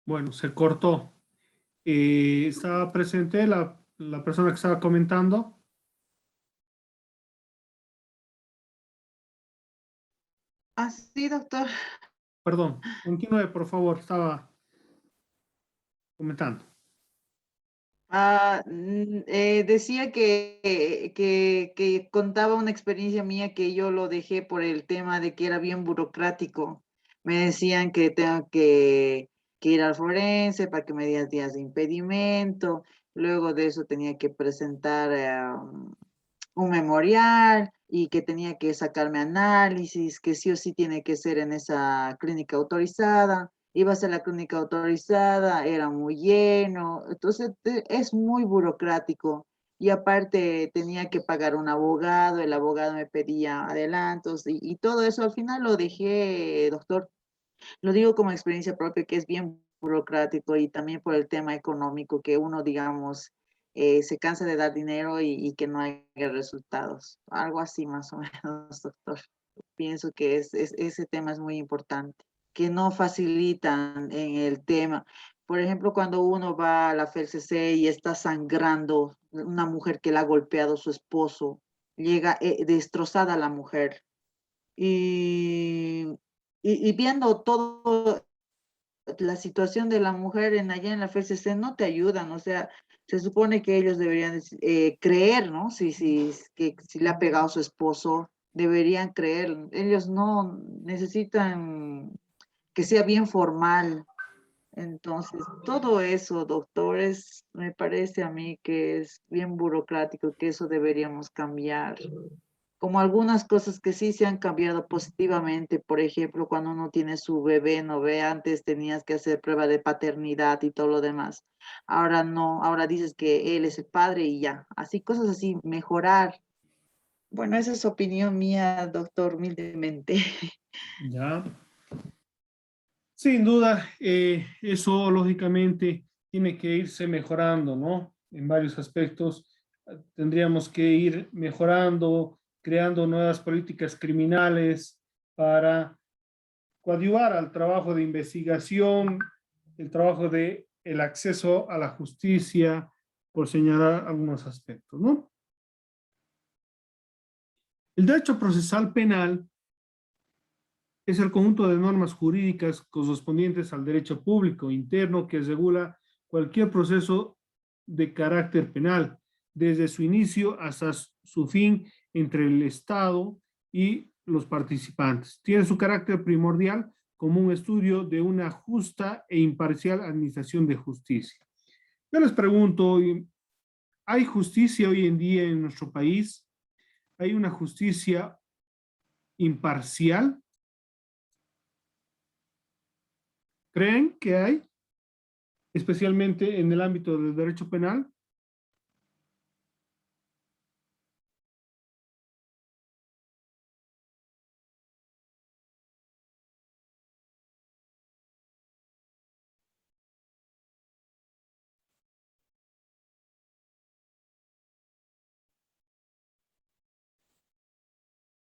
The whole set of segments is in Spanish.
Bueno, se cortó. ¿Estaba presente la persona que estaba comentando? Ah, sí, doctor. Perdón, continúe, por favor, estaba comentando. Decía que contaba una experiencia mía que yo lo dejé por el tema de que era bien burocrático. Me decían que tengo que ir al forense para que me dieran días de impedimento. Luego de eso tenía que presentar un memorial y que tenía que sacarme análisis, que sí o sí tiene que ser en esa clínica autorizada. Iba a ser la clínica autorizada, era muy lleno, entonces es muy burocrático. Y aparte tenía que pagar un abogado, el abogado me pedía adelantos y todo eso al final lo dejé, doctor. Lo digo como experiencia propia, que es bien burocrático y también por el tema económico, que uno, digamos, se cansa de dar dinero y que no hay resultados. Algo así más o menos, doctor. Pienso que ese tema es muy importante, que no facilitan en el tema. Por ejemplo, cuando uno va a la FELCC y está sangrando, una mujer que le ha golpeado su esposo, llega destrozada la mujer. Y, y viendo todo la situación de la mujer allá en la FCC no te ayudan, o sea, se supone que ellos deberían creer, ¿no? Si le ha pegado su esposo, deberían creer. Ellos no necesitan que sea bien formal. Entonces, todo eso, doctores, me parece a mí que es bien burocrático, que eso deberíamos cambiar, como algunas cosas que sí se han cambiado positivamente. Por ejemplo, cuando uno tiene su bebé, no ve, antes tenías que hacer prueba de paternidad y todo lo demás. Ahora no, ahora dices que él es el padre y ya. Así, cosas así, mejorar. Bueno, esa es opinión mía, doctor, humildemente. Ya. Sin duda, eso lógicamente tiene que irse mejorando, ¿no? En varios aspectos tendríamos que ir mejorando, creando nuevas políticas criminales para coadyuvar al trabajo de investigación, el trabajo de el acceso a la justicia, por señalar algunos aspectos, ¿no? El derecho procesal penal es el conjunto de normas jurídicas correspondientes al derecho público interno que regula cualquier proceso de carácter penal, desde su inicio hasta su fin entre el Estado y los participantes. Tiene su carácter primordial como un estudio de una justa e imparcial administración de justicia. Yo les pregunto, ¿hay justicia hoy en día en nuestro país? ¿Hay una justicia imparcial? ¿Creen que hay? Especialmente en el ámbito del derecho penal.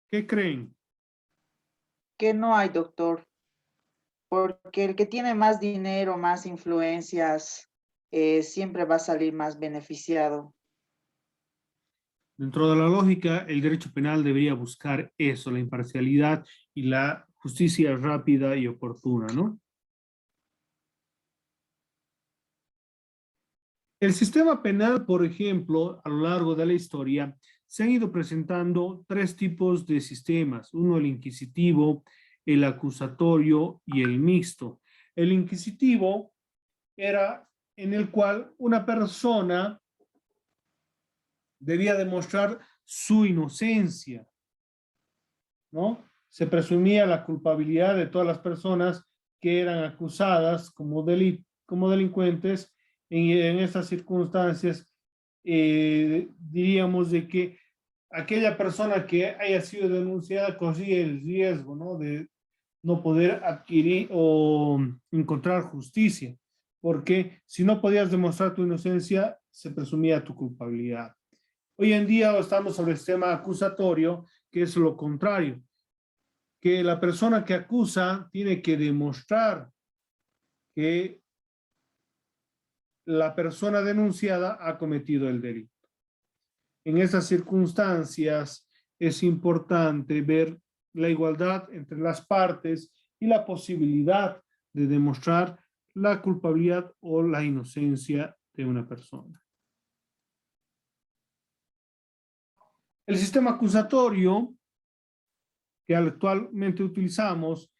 ¿Qué creen? Que no hay, doctor, porque el que tiene más dinero, más influencias, siempre va a salir más beneficiado. Dentro de la lógica, el derecho penal debería buscar eso, la imparcialidad y la justicia rápida y oportuna, ¿no? El sistema penal, por ejemplo, a lo largo de la historia, se han ido presentando tres tipos de sistemas. Uno, el inquisitivo, el acusatorio y el mixto. El inquisitivo era en el cual una persona debía demostrar su inocencia, ¿no? Se presumía la culpabilidad de todas las personas que eran acusadas como delincuentes. En estas circunstancias, diríamos de que aquella persona que haya sido denunciada corría el riesgo, ¿no? De no poder adquirir o encontrar justicia, porque si no podías demostrar tu inocencia, se presumía tu culpabilidad. Hoy en día estamos sobre el sistema acusatorio, que es lo contrario, que la persona que acusa tiene que demostrar que la persona denunciada ha cometido el delito. En esas circunstancias es importante ver la igualdad entre las partes y la posibilidad de demostrar la culpabilidad o la inocencia de una persona. El sistema acusatorio que actualmente utilizamos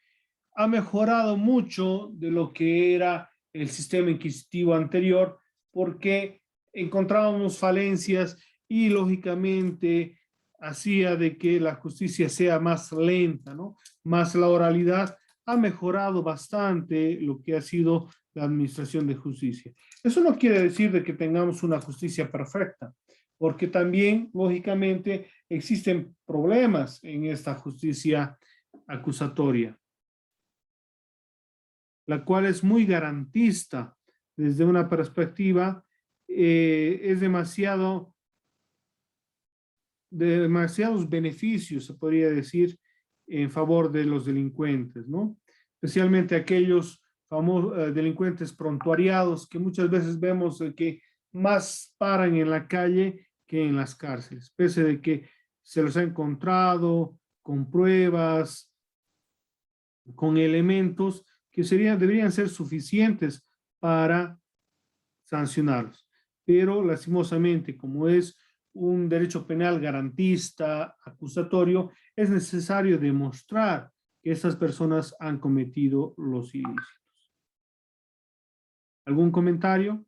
ha mejorado mucho de lo que era el sistema inquisitivo anterior, porque encontrábamos falencias y lógicamente hacía de que la justicia sea más lenta, ¿no? Más la oralidad ha mejorado bastante lo que ha sido la administración de justicia. Eso no quiere decir de que tengamos una justicia perfecta, porque también, lógicamente, existen problemas en esta justicia acusatoria, la cual es muy garantista desde una perspectiva, es demasiados beneficios, se podría decir, en favor de los delincuentes, ¿no? Especialmente aquellos famosos delincuentes prontuariados que muchas veces vemos que más paran en la calle que en las cárceles, pese de que se los ha encontrado con pruebas, con elementos que deberían ser suficientes para sancionarlos. Pero lastimosamente, como es un derecho penal garantista, acusatorio, es necesario demostrar que estas personas han cometido los ilícitos. ¿Algún comentario?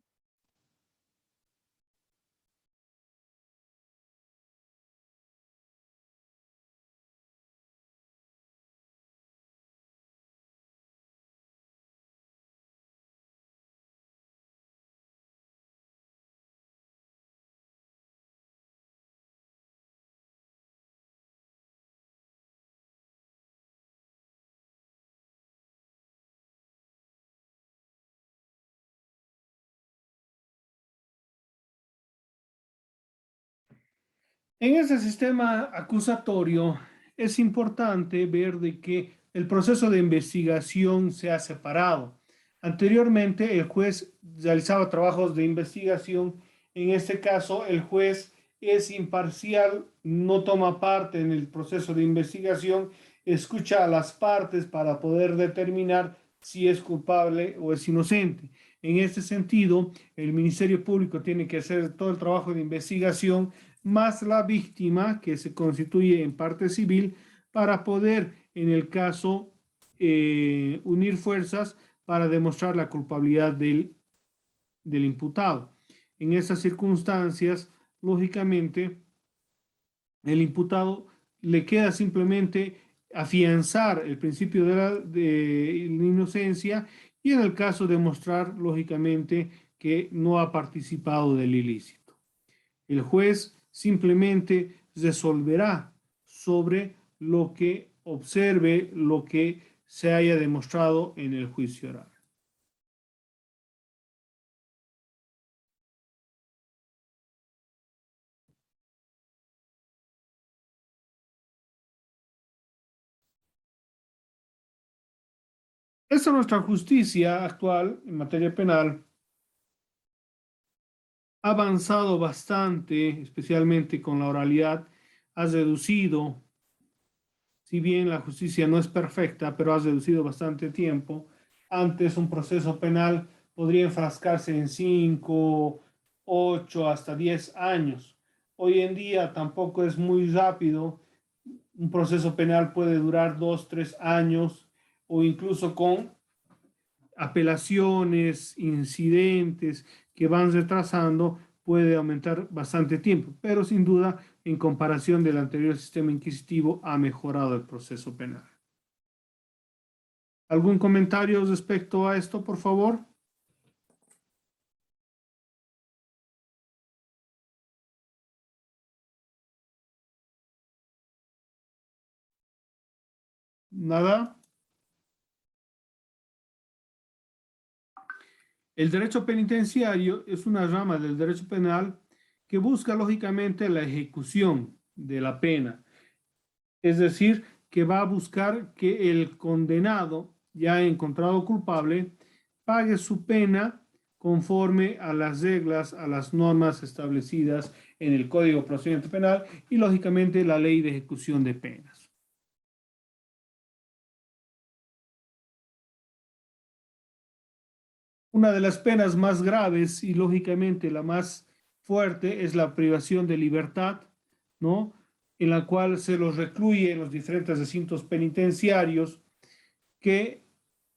En ese sistema acusatorio es importante ver de que el proceso de investigación se ha separado. Anteriormente el juez realizaba trabajos de investigación. En este caso el juez es imparcial, no toma parte en el proceso de investigación, escucha a las partes para poder determinar si es culpable o es inocente. En este sentido, el Ministerio Público tiene que hacer todo el trabajo de investigación más la víctima, que se constituye en parte civil, para poder, en el caso, unir fuerzas para demostrar la culpabilidad del imputado. En esas circunstancias, lógicamente, el imputado le queda simplemente afianzar el principio de la inocencia y en el caso demostrar, lógicamente, que no ha participado del ilícito. El juez simplemente resolverá sobre lo que observe, lo que se haya demostrado en el juicio oral. Esta es nuestra justicia actual en materia penal. Ha avanzado bastante, especialmente con la oralidad, ha reducido, si bien la justicia no es perfecta, pero ha reducido bastante tiempo. Antes un proceso penal podría enfrascarse en 5, 8, hasta 10 años. Hoy en día tampoco es muy rápido. Un proceso penal puede durar 2, 3 años o incluso con apelaciones, incidentes que van retrasando, puede aumentar bastante tiempo, pero sin duda, en comparación del anterior sistema inquisitivo, ha mejorado el proceso penal. ¿Algún comentario respecto a esto, por favor? ¿Nada? El derecho penitenciario es una rama del derecho penal que busca lógicamente la ejecución de la pena. Es decir, que va a buscar que el condenado, ya encontrado culpable, pague su pena conforme a las reglas, a las normas establecidas en el Código de Procedimiento Penal y lógicamente la Ley de Ejecución de Penas. Una de las penas más graves y lógicamente la más fuerte es la privación de libertad, ¿no? En la cual se los recluye en los diferentes recintos penitenciarios que,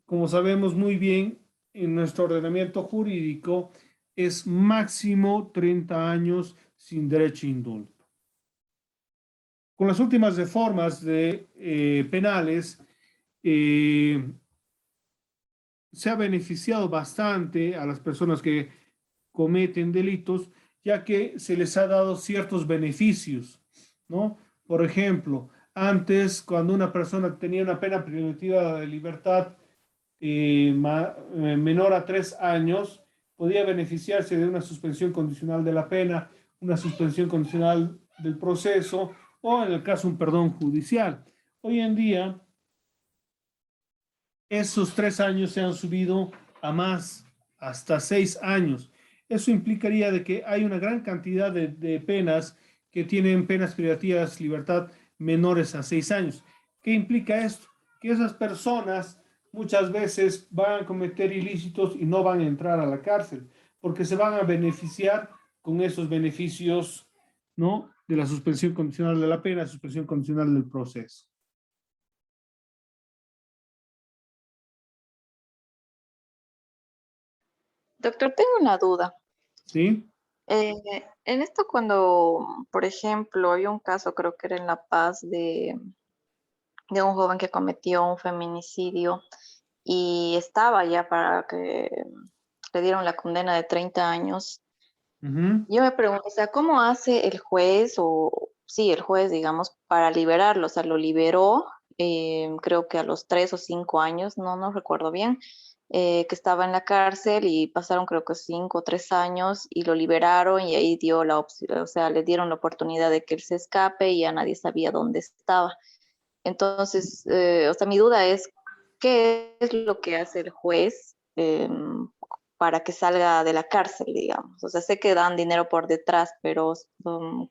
como sabemos muy bien, en nuestro ordenamiento jurídico es máximo 30 años sin derecho a indulto. Con las últimas reformas penales, se ha beneficiado bastante a las personas que cometen delitos, ya que se les ha dado ciertos beneficios, ¿no? Por ejemplo, antes, cuando una persona tenía una pena privativa de libertad menor a 3 años, podía beneficiarse de una suspensión condicional de la pena, una suspensión condicional del proceso o, en el caso, un perdón judicial. Hoy en día, esos 3 años se han subido a más, hasta 6 años. Eso implicaría de que hay una gran cantidad de penas que tienen penas privativas de libertad menores a 6 años. ¿Qué implica esto? Que esas personas muchas veces van a cometer ilícitos y no van a entrar a la cárcel, porque se van a beneficiar con esos beneficios, ¿no? De la suspensión condicional de la pena, suspensión condicional del proceso. Doctor, tengo una duda. ¿Sí? Eh, en esto cuando, por ejemplo, había un caso, creo que era en La Paz, de un joven que cometió un feminicidio y estaba ya para que le dieron la condena de 30 años. Uh-huh. Yo me pregunto, o sea, ¿cómo hace el juez o, sí, el juez, digamos, para liberarlo? O sea, lo liberó, creo que a los 3 o 5 años, no recuerdo bien, que estaba en la cárcel y pasaron creo que 5 o 3 años y lo liberaron y ahí dio la opción, o sea, le dieron la oportunidad de que él se escape y ya nadie sabía dónde estaba. Entonces, o sea, mi duda es, ¿qué es lo que hace el juez para que salga de la cárcel, digamos? O sea, sé que dan dinero por detrás, pero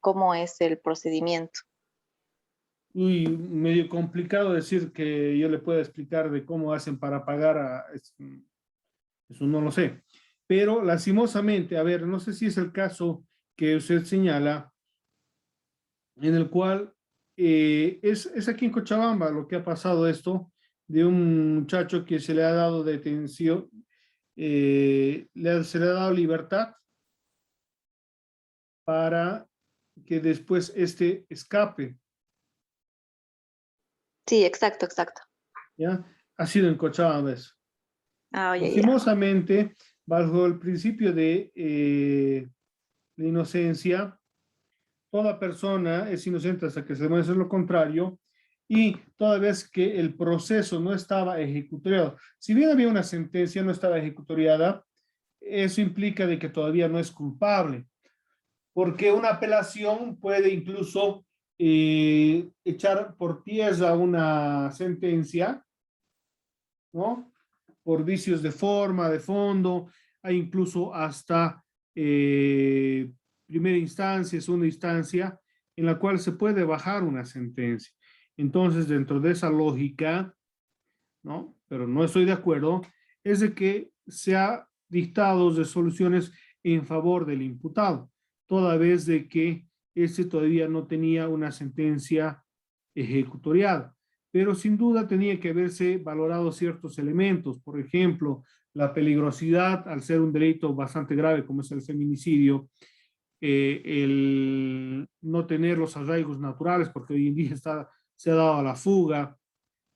¿cómo es el procedimiento? Uy, medio complicado decir que yo le pueda explicar de cómo hacen para pagar eso no lo sé. Pero lastimosamente, a ver, no sé si es el caso que usted señala, en el cual es aquí en Cochabamba lo que ha pasado esto, de un muchacho que se le ha dado detención, se le ha dado libertad para que después este escape, Sí, exacto, exacto. ¿ya? Ha sido en Cochabamba eso. Ah, ya, ya. Lastimosamente, bajo el principio de inocencia, toda persona es inocente hasta que se demuestre lo contrario y toda vez que el proceso no estaba ejecutoriado, si bien había una sentencia, no estaba ejecutoriada, eso implica de que todavía no es culpable, porque una apelación puede incluso echar por tierra una sentencia, ¿no? Por vicios de forma, de fondo, hay incluso hasta primera instancia, segunda instancia, en la cual se puede bajar una sentencia. Entonces, dentro de esa lógica, ¿no? Pero no estoy de acuerdo, es de que se ha dictado resoluciones en favor del imputado, toda vez de que este todavía no tenía una sentencia ejecutoriada. Pero sin duda tenía que haberse valorado ciertos elementos, por ejemplo, la peligrosidad al ser un delito bastante grave como es el feminicidio, el no tener los arraigos naturales, porque hoy en día se ha dado a la fuga,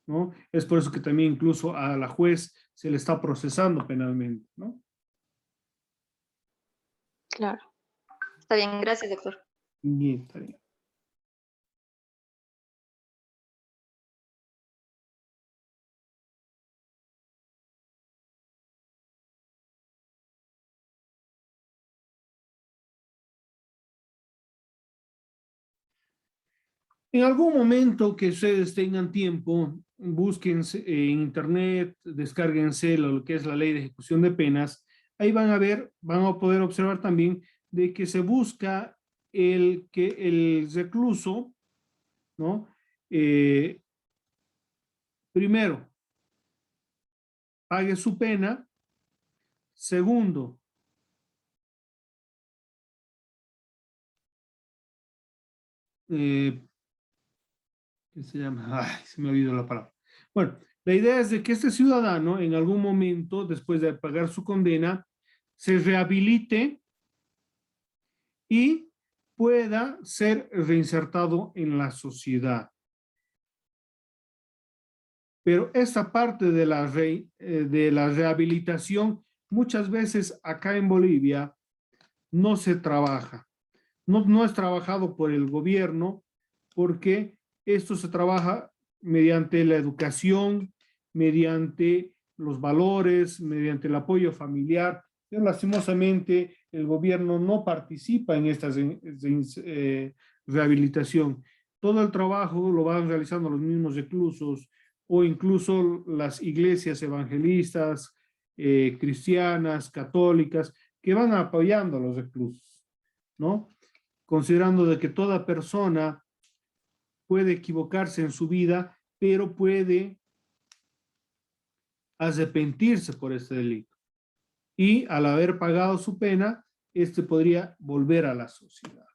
¿no? Es por eso que también incluso a la juez se le está procesando penalmente, ¿no? Claro. Está bien, gracias, doctor. Bien, está bien. En algún momento que ustedes tengan tiempo, busquen en internet, descárguense lo que es la ley de ejecución de penas. Ahí van a ver, van a poder observar también de que se busca que el recluso, ¿no? Primero, pague su pena. Segundo, ¿qué se llama? Ay, se me olvidó la palabra. Bueno, la idea es de que este ciudadano en algún momento, después de pagar su condena, se rehabilite y pueda ser reinsertado en la sociedad. Pero esta parte de de la rehabilitación, muchas veces acá en Bolivia no se trabaja. No es trabajado por el gobierno porque esto se trabaja mediante la educación, mediante los valores, mediante el apoyo familiar. Pero lastimosamente el gobierno no participa en esta rehabilitación. Todo el trabajo lo van realizando los mismos reclusos o incluso las iglesias evangelistas, cristianas, católicas, que van apoyando a los reclusos, ¿no? Considerando de que toda persona puede equivocarse en su vida, pero puede arrepentirse por este delito. Y al haber pagado su pena, este podría volver a la sociedad.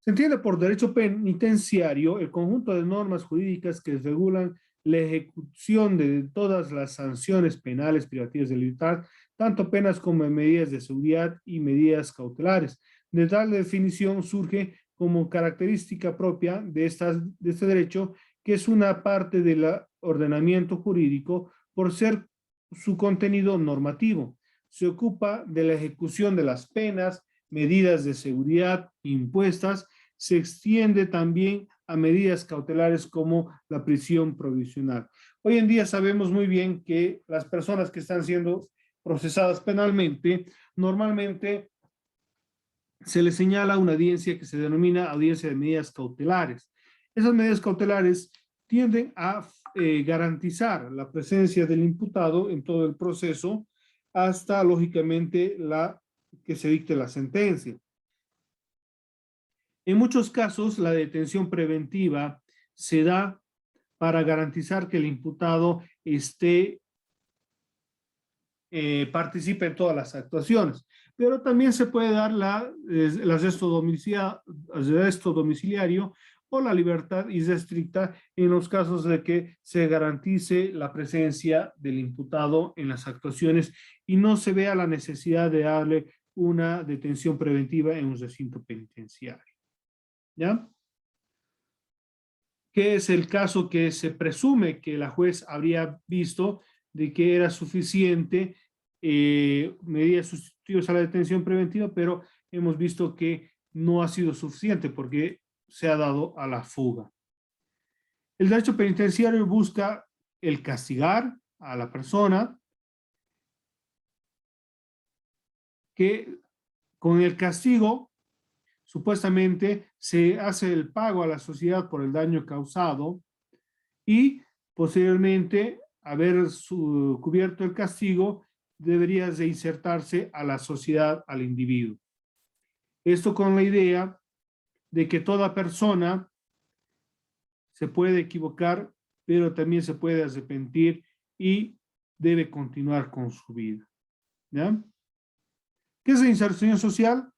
Se entiende por derecho penitenciario el conjunto de normas jurídicas que regulan la ejecución de todas las sanciones penales privativas de libertad, tanto penas como medidas de seguridad y medidas cautelares. De tal definición surge como característica propia de este derecho, que es una parte del ordenamiento jurídico por ser su contenido normativo. Se ocupa de la ejecución de las penas, medidas de seguridad impuestas, se extiende también a medidas cautelares como la prisión provisional. Hoy en día sabemos muy bien que las personas que están siendo procesadas penalmente, normalmente se les señala una audiencia que se denomina audiencia de medidas cautelares. Esas medidas cautelares tienden a garantizar la presencia del imputado en todo el proceso hasta, lógicamente, que se dicte la sentencia. En muchos casos, la detención preventiva se da para garantizar que el imputado participe en todas las actuaciones, pero también se puede dar el arresto domiciliario o la libertad irrestricta en los casos de que se garantice la presencia del imputado en las actuaciones y no se vea la necesidad de darle una detención preventiva en un recinto penitenciario. ¿Ya? Que es el caso que se presume que la juez habría visto de que era suficiente medidas sustitutivas a la detención preventiva, pero hemos visto que no ha sido suficiente porque se ha dado a la fuga. El derecho penitenciario busca el castigar a la persona que con el castigo supuestamente se hace el pago a la sociedad por el daño causado y posteriormente, haber cubierto el castigo, debería reinsertarse a la sociedad, al individuo. Esto con la idea de que toda persona se puede equivocar, pero también se puede arrepentir y debe continuar con su vida. ¿Ya? ¿Qué es la inserción social?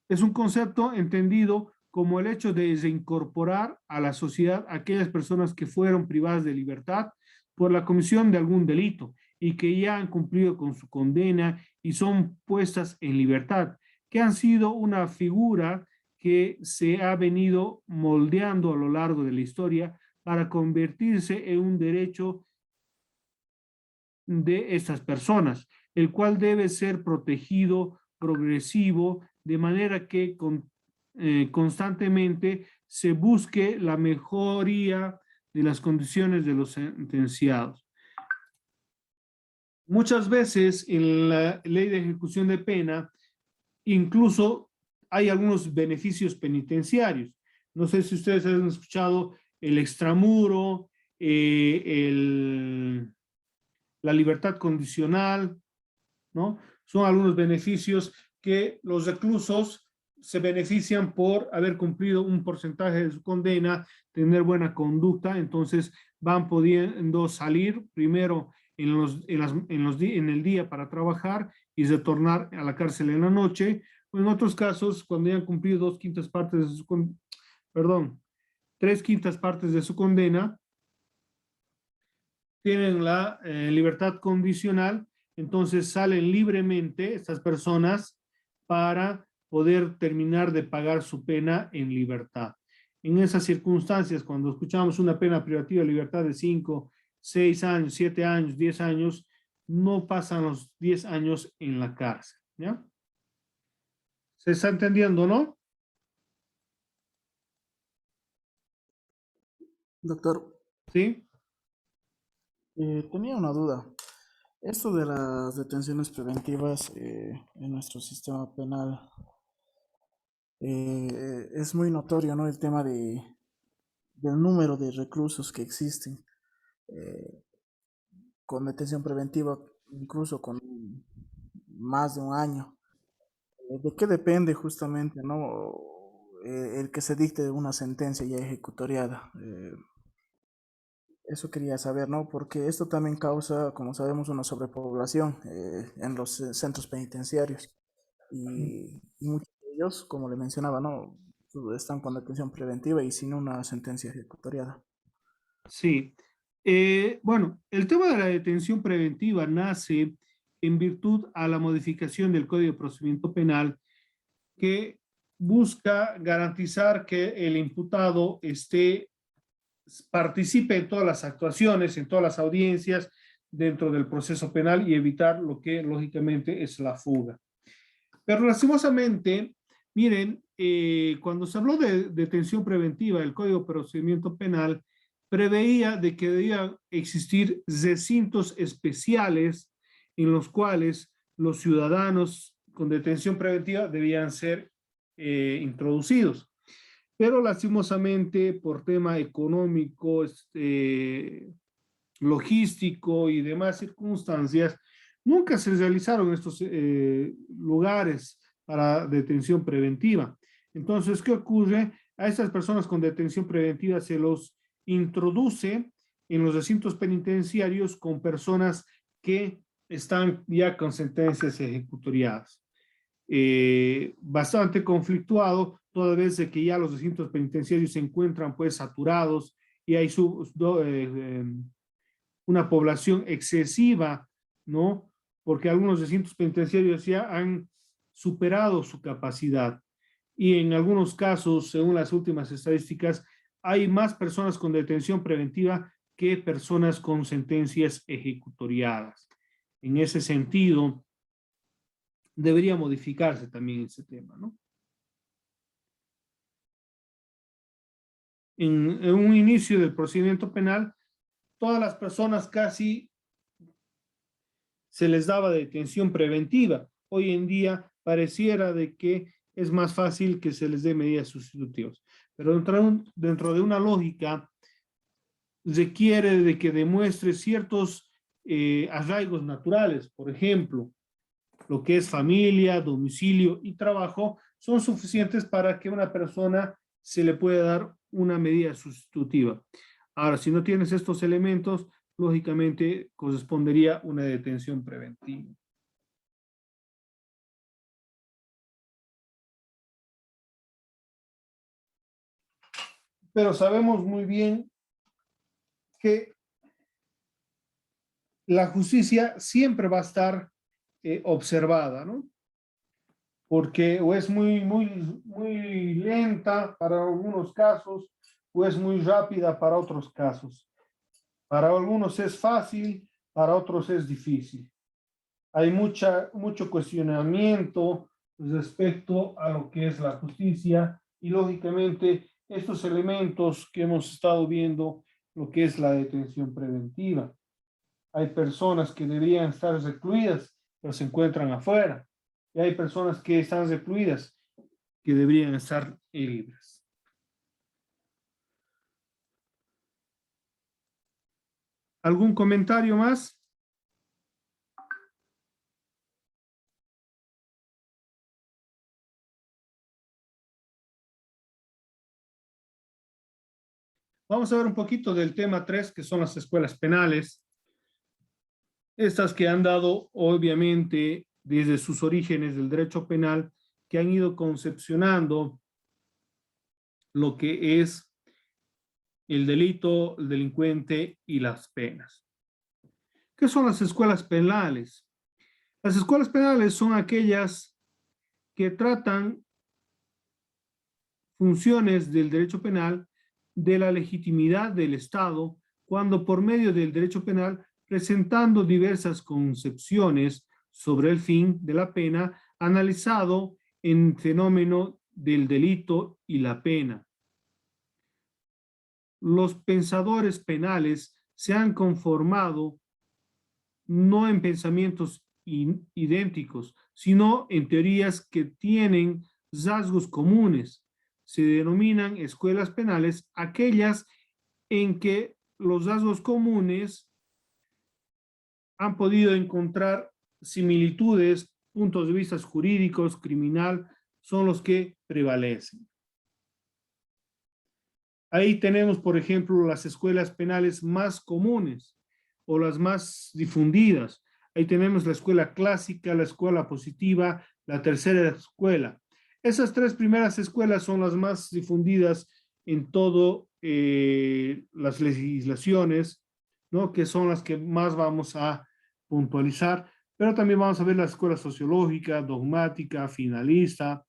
Es un concepto entendido como el hecho de reincorporar a la sociedad a aquellas personas que fueron privadas de libertad por la comisión de algún delito. y que ya han cumplido con su condena y son puestas en libertad, que han sido una figura que se ha venido moldeando a lo largo de la historia para convertirse en un derecho de estas personas, el cual debe ser protegido, progresivo, de manera que constantemente se busque la mejoría de las condiciones de los sentenciados. Muchas veces en la ley de ejecución de pena, incluso hay algunos beneficios penitenciarios. No sé si ustedes han escuchado el extramuro, la libertad condicional, ¿no? Son algunos beneficios que los reclusos se benefician por haber cumplido un porcentaje de su condena, tener buena conducta, entonces van pudiendo salir primero en el día para trabajar y retornar a la cárcel en la noche, o en otros casos, cuando ya han cumplido 2/5 partes de su, perdón, 3/5 partes de su condena, tienen la libertad condicional, entonces salen libremente estas personas para poder terminar de pagar su pena en libertad. En esas circunstancias, cuando escuchamos una pena privativa de libertad de 5, 6 años, 7 años, 10 años, no pasan los 10 años en la cárcel, ¿ya? ¿Se está entendiendo, no? Doctor, ¿Sí? tenía una duda. Esto de las detenciones preventivas en nuestro sistema penal es muy notorio, ¿no? El tema del número de reclusos que existen eh, con detención preventiva, incluso con más de un año. ¿De qué depende justamente, ¿no? El que se dicte una sentencia ya ejecutoriada. Eso quería saber, ¿no? Porque esto también causa, como sabemos, una sobrepoblación en los centros penitenciarios. Y muchos de ellos, como le mencionaba, ¿no? Están con detención preventiva y sin una sentencia ejecutoriada. Sí. Bueno, el tema de la detención preventiva nace en virtud a la modificación del Código de Procedimiento Penal que busca garantizar que el imputado participe en todas las actuaciones, en todas las audiencias dentro del proceso penal y evitar lo que lógicamente es la fuga. Pero lastimosamente, miren, cuando se habló de detención preventiva, el Código de Procedimiento Penal preveía de que debían existir recintos especiales en los cuales los ciudadanos con detención preventiva debían ser introducidos. Pero lastimosamente por tema económico, logístico y demás circunstancias, nunca se realizaron estos lugares para detención preventiva. Entonces, ¿qué ocurre? A estas personas con detención preventiva se los introduce en los recintos penitenciarios con personas que están ya con sentencias ejecutoriadas. Bastante conflictuado, toda vez de que ya los recintos penitenciarios se encuentran pues saturados y hay una población excesiva, ¿no? Porque algunos recintos penitenciarios ya han superado su capacidad y en algunos casos, según las últimas estadísticas, hay más personas con detención preventiva que personas con sentencias ejecutoriadas. En ese sentido, debería modificarse también ese tema, ¿no? En un inicio del procedimiento penal, todas las personas casi se les daba detención preventiva. Hoy en día pareciera de que es más fácil que se les dé medidas sustitutivas. Pero dentro de una lógica requiere de que demuestre ciertos arraigos naturales. Por ejemplo, lo que es familia, domicilio y trabajo son suficientes para que una persona se le pueda dar una medida sustitutiva. Ahora, si no tienes estos elementos, lógicamente correspondería una detención preventiva. Pero sabemos muy bien que la justicia siempre va a estar observada, ¿no? Porque o es muy lenta para algunos casos, o es muy rápida para otros casos. Para algunos es fácil, para otros es difícil. Hay mucho cuestionamiento respecto a lo que es la justicia y lógicamente estos elementos que hemos estado viendo, lo que es la detención preventiva. Hay personas que deberían estar recluidas, pero se encuentran afuera. Y hay personas que están recluidas, que deberían estar libres. ¿Algún comentario más? Vamos a ver un poquito del tema 3, que son las escuelas penales. Estas que han dado, obviamente, desde sus orígenes del derecho penal, que han ido concepcionando lo que es el delito, el delincuente y las penas. ¿Qué son las escuelas penales? Las escuelas penales son aquellas que tratan funciones del derecho penal de la legitimidad del Estado cuando por medio del derecho penal, presentando diversas concepciones sobre el fin de la pena, analizado en fenómeno del delito y la pena. Los pensadores penales se han conformado no en pensamientos idénticos, sino en teorías que tienen rasgos comunes. Se denominan escuelas penales aquellas en que los rasgos comunes han podido encontrar similitudes, puntos de vista jurídicos, criminal, son los que prevalecen. Ahí tenemos, por ejemplo, las escuelas penales más comunes o las más difundidas. Ahí tenemos la escuela clásica, la escuela positiva, la tercera escuela. Esas tres primeras escuelas son las más difundidas en todas las legislaciones, ¿no? Que son las que más vamos a puntualizar, pero también vamos a ver la escuela sociológica, dogmática, finalista,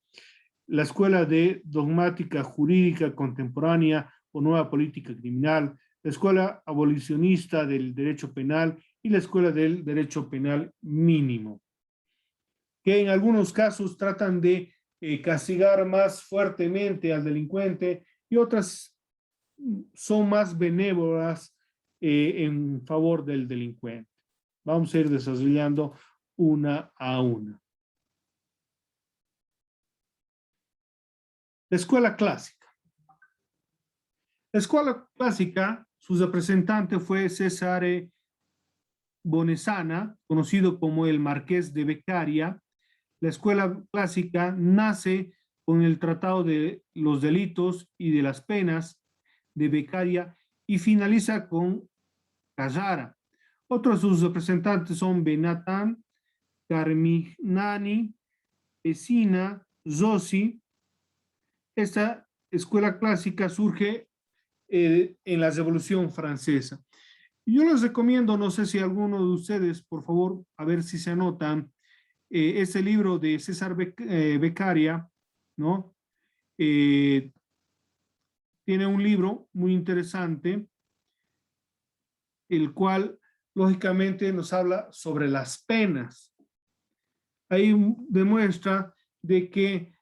la escuela de dogmática jurídica contemporánea o nueva política criminal, la escuela abolicionista del derecho penal y la escuela del derecho penal mínimo, que en algunos casos tratan de castigar más fuertemente al delincuente y otras son más benévolas en favor del delincuente. Vamos a ir desarrollando una a una. La escuela clásica. La escuela clásica, su representante fue Cesare Bonesana, conocido como el Marqués de Beccaria. La escuela clásica nace con el Tratado de los Delitos y de las Penas de Beccaria y finaliza con Carrara. Otros de sus representantes son Benatán, Carmignani, Pesina, Rossi. Esta escuela clásica surge en la Revolución Francesa. Yo les recomiendo, no sé si alguno de ustedes, por favor, a ver si se anotan, este libro de César Beccaria, ¿no? Tiene un libro muy interesante, el cual, lógicamente, nos habla sobre las penas. Ahí demuestra de que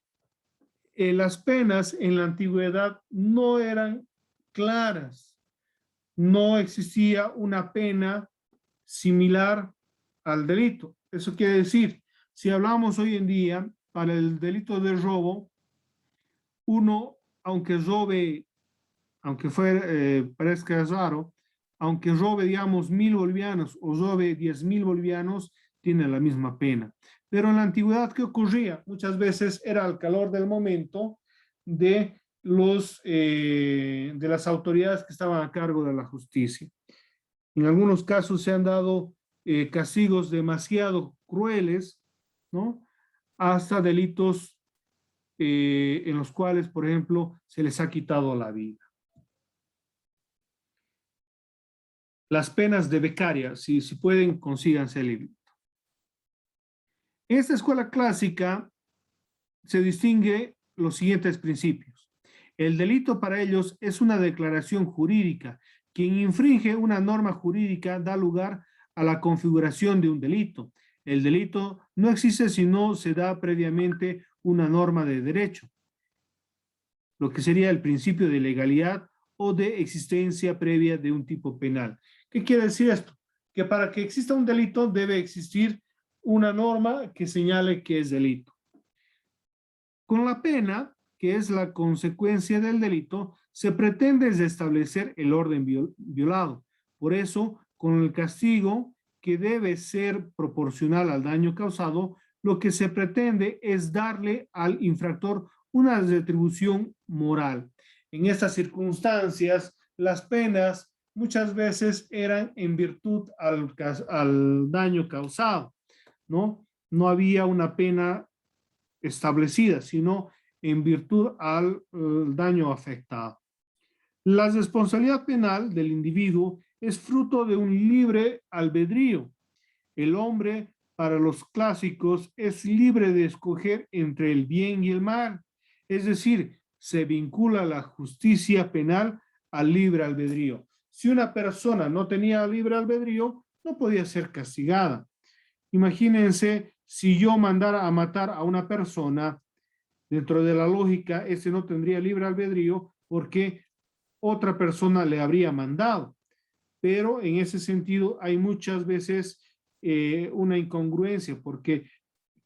las penas en la antigüedad no eran claras. No existía una pena similar al delito. Eso quiere decir, si hablamos hoy en día, para el delito de robo, uno, aunque robe, aunque parezca raro, aunque robe, digamos, 1.000 bolivianos o robe 10.000 bolivianos, tiene la misma pena. Pero en la antigüedad, ¿qué ocurría? Muchas veces era al calor del momento de las autoridades que estaban a cargo de la justicia. En algunos casos se han dado castigos demasiado crueles, ¿no? Hasta delitos en los cuales, por ejemplo, se les ha quitado la vida. las penas de becaria. Si pueden, consíganse el libro. En esta escuela clásica se distingue los siguientes principios. El delito para ellos es una declaración jurídica. Quien infringe una norma jurídica da lugar a la configuración de un delito. El delito no existe si no se da previamente una norma de derecho, lo que sería el principio de legalidad o de existencia previa de un tipo penal. ¿Qué quiere decir esto? Que para que exista un delito debe existir una norma que señale que es delito. Con la pena, que es la consecuencia del delito, se pretende establecer el orden violado. Por eso, con el castigo, que debe ser proporcional al daño causado, lo que se pretende es darle al infractor una retribución moral. En estas circunstancias, las penas muchas veces eran en virtud al daño causado, ¿no? No había una pena establecida, sino en virtud al daño afectado. La responsabilidad penal del individuo es fruto de un libre albedrío. El hombre, para los clásicos, es libre de escoger entre el bien y el mal. Es decir, se vincula la justicia penal al libre albedrío. Si una persona no tenía libre albedrío, no podía ser castigada. Imagínense si yo mandara a matar a una persona, dentro de la lógica, ese no tendría libre albedrío porque otra persona le habría mandado. Pero en ese sentido hay muchas veces una incongruencia, porque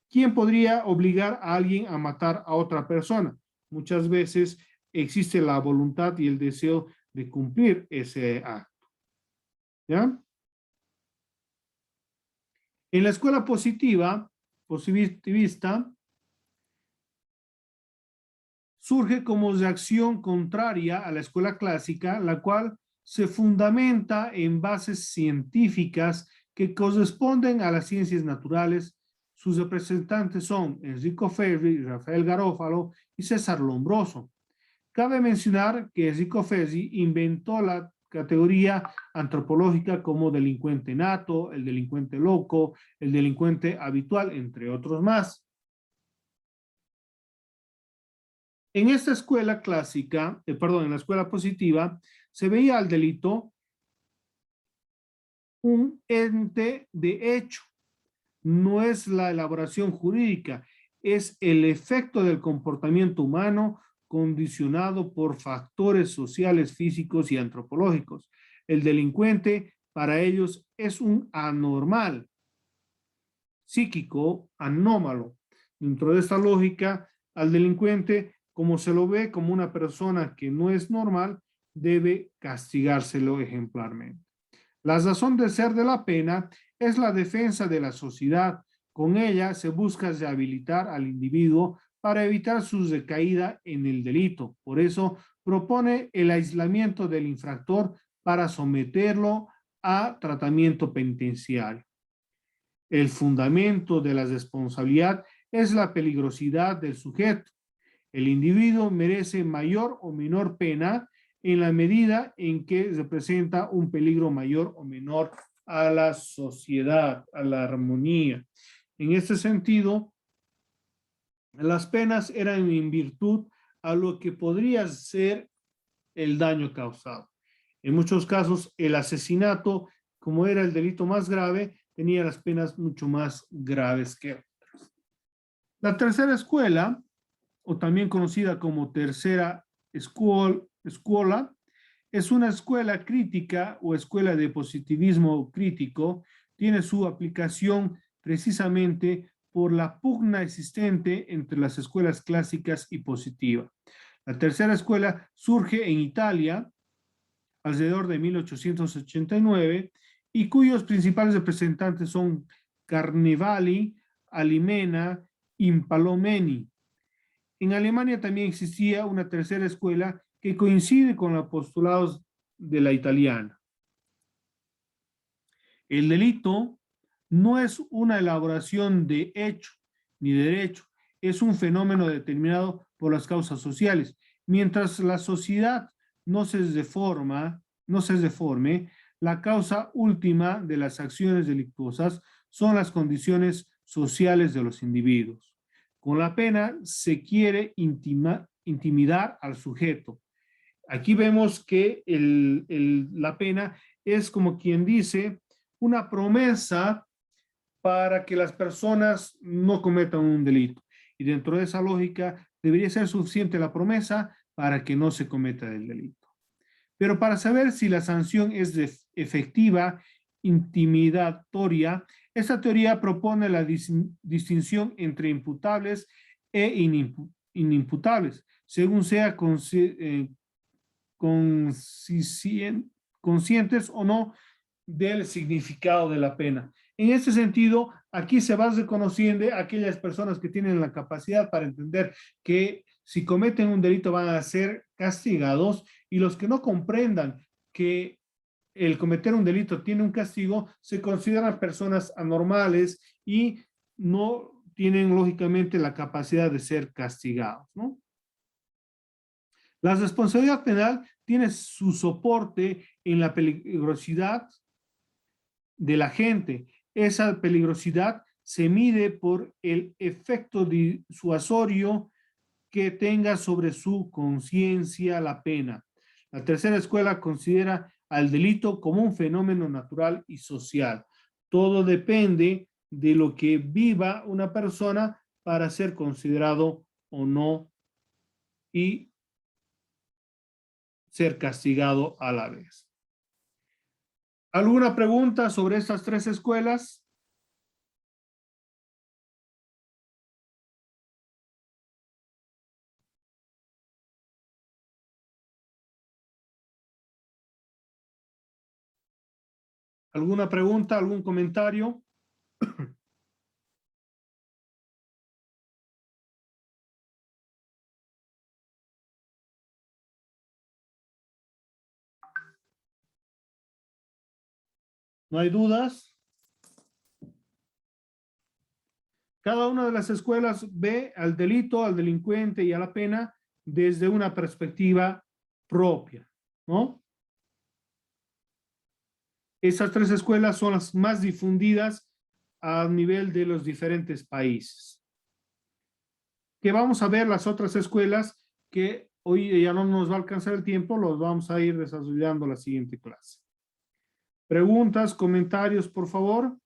¿quién podría obligar a alguien a matar a otra persona? Muchas veces existe la voluntad y el deseo de cumplir ese acto. ¿Ya? En la escuela positivista, surge como reacción contraria a la escuela clásica, la cual se fundamenta en bases científicas que corresponden a las ciencias naturales. Sus representantes son Enrico Ferri, Rafael Garófalo y César Lombroso. Cabe mencionar que Enrico Ferri inventó la categoría antropológica como delincuente nato, el delincuente loco, el delincuente habitual, entre otros más. En esta escuela clásica, en la escuela positiva, se veía al delito un ente de hecho. No es la elaboración jurídica, es el efecto del comportamiento humano condicionado por factores sociales, físicos y antropológicos. El delincuente, para ellos, es un anormal, psíquico, anómalo. Dentro de esta lógica, al delincuente, como se lo ve como una persona que no es normal, debe castigárselo ejemplarmente. La razón de ser de la pena es la defensa de la sociedad. Con ella se busca rehabilitar al individuo para evitar su recaída en el delito. Por eso propone el aislamiento del infractor para someterlo a tratamiento penitenciario. El fundamento de la responsabilidad es la peligrosidad del sujeto. El individuo merece mayor o menor pena en la medida en que representa un peligro mayor o menor a la sociedad, a la armonía. En este sentido, las penas eran en virtud a lo que podría ser el daño causado. En muchos casos, el asesinato, como era el delito más grave, tenía las penas mucho más graves que otras. La tercera escuela, o también conocida como tercera escuela, es una escuela crítica o escuela de positivismo crítico. Tiene su aplicación precisamente por la pugna existente entre las escuelas clásicas y positiva. La tercera escuela surge en Italia alrededor de 1889 y cuyos principales representantes son Carnevali, Alimena, Impallomeni. En Alemania también existía una tercera escuela que coincide con los postulados de la italiana. El delito no es una elaboración de hecho ni de derecho, es un fenómeno determinado por las causas sociales. Mientras la sociedad no se reforme, la causa última de las acciones delictuosas son las condiciones sociales de los individuos. Con la pena se quiere intimidar al sujeto. Aquí vemos que la pena es como quien dice una promesa para que las personas no cometan un delito. Y dentro de esa lógica debería ser suficiente la promesa para que no se cometa el delito. Pero para saber si la sanción es efectiva, intimidatoria, esta teoría propone la distinción entre imputables e inimputables, según sea conscientes o no del significado de la pena. En este sentido, aquí se va reconociendo a aquellas personas que tienen la capacidad para entender que si cometen un delito van a ser castigados, y los que no comprendan que el cometer un delito tiene un castigo, se consideran personas anormales y no tienen lógicamente la capacidad de ser castigados, ¿no? La responsabilidad penal tiene su soporte en la peligrosidad de la gente. Esa peligrosidad se mide por el efecto disuasorio que tenga sobre su conciencia la pena. La tercera escuela considera al delito como un fenómeno natural y social. Todo depende de lo que viva una persona para ser considerado o no y ser castigado a la vez. ¿Alguna pregunta sobre estas tres escuelas? ¿Alguna pregunta, algún comentario? ¿No hay dudas? Cada una de las escuelas ve al delito, al delincuente y a la pena desde una perspectiva propia, ¿no? Esas tres escuelas son las más difundidas a nivel de los diferentes países. Que vamos a ver las otras escuelas que hoy ya no nos va a alcanzar el tiempo, los vamos a ir desarrollando la siguiente clase. ¿Preguntas, comentarios, por favor?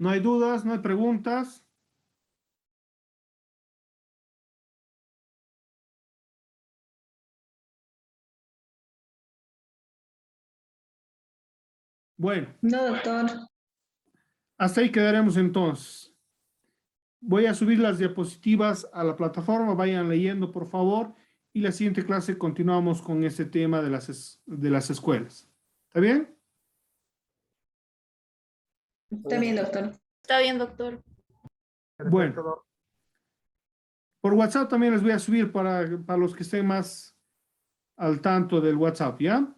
¿No hay dudas? ¿No hay preguntas? Bueno, No, doctor. hasta ahí quedaremos entonces. Voy a subir las diapositivas a la plataforma, vayan leyendo por favor, y la siguiente clase continuamos con este tema de las escuelas. ¿Está bien? Está bien, doctor. Está bien, doctor. Bueno, por WhatsApp también les voy a subir para los que estén más al tanto del WhatsApp, ¿ya?